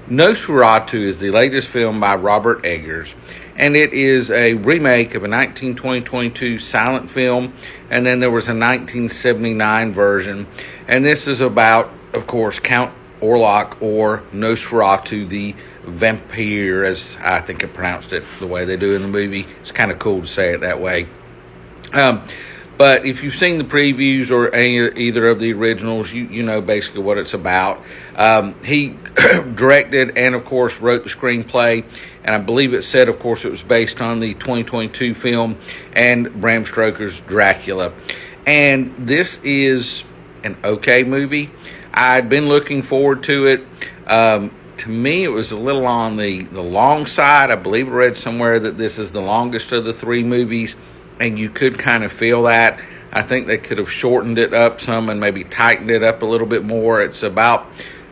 Nosferatu is the latest film by Robert Eggers, and it is a remake of a 2022 silent film, and then there was a 1979 version, and this is about, of course, Count Orlok, or Nosferatu, the vampire, as I think I pronounced it the way they do in the movie. It's kind of cool to say it that way. But if you've seen the previews or either of the originals, you know basically what it's about. He directed and, of course, wrote the screenplay. And I believe it said, of course, it was based on the 2022 film and Bram Stoker's Dracula. And this is an okay movie. I'd been looking forward to it. To me, it was a little on the long side. I believe I read somewhere that this is the longest of the three movies, and you could kind of feel that. I think they could have shortened it up some and maybe tightened it up a little bit more. It's about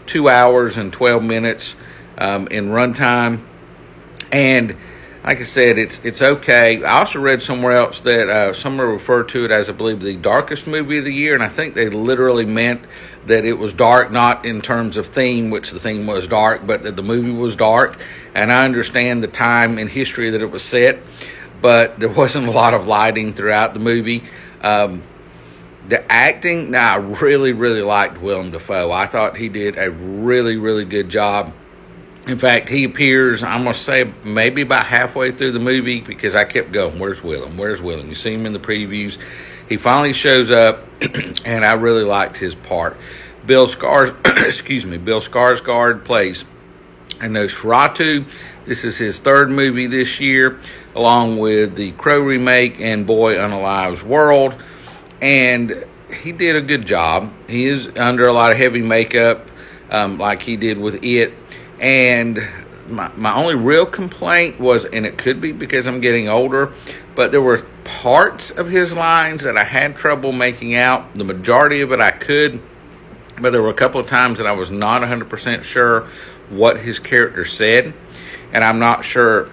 2 hours and 12 minutes in runtime. And like I said, it's okay. I also read somewhere else that someone referred to it as, I believe, the darkest movie of the year. And I think they literally meant that it was dark, not in terms of theme, which the theme was dark, but that the movie was dark. And I understand the time and history that it was set, but there wasn't a lot of lighting throughout the movie. The acting, now I really, really liked Willem Dafoe. I thought he did a really, really good job. In fact, he appears, I'm going to say, maybe about halfway through the movie, because I kept going, where's Willem? Where's Willem? You see him in the previews. He finally shows up, and I really liked his part. Bill Skarsgård plays Nosferatu. This is his third movie this year, along with the Crow remake and Boy Unalive's World. And he did a good job. He is under a lot of heavy makeup, like he did with It. And my only real complaint was, and it could be because I'm getting older, but there were parts of his lines that I had trouble making out. The majority of it I could, but there were a couple of times that I was not 100% sure what his character said. And I'm not sure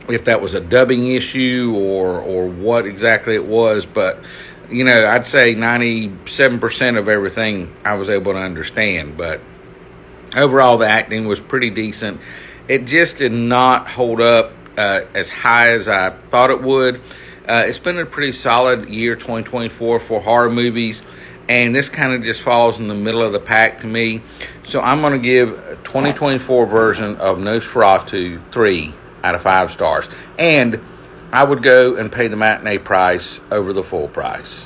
if that was a dubbing issue or what exactly it was, but you know, I'd say 97% of everything I was able to understand. But overall, the acting was pretty decent. It just did not hold up as high as I thought it would. It's been a pretty solid year, 2024, for horror movies, and this kind of just falls in the middle of the pack to me. So I'm going to give a 2024 version of Nosferatu 3 out of 5 stars. And I would go and pay the matinee price over the full price.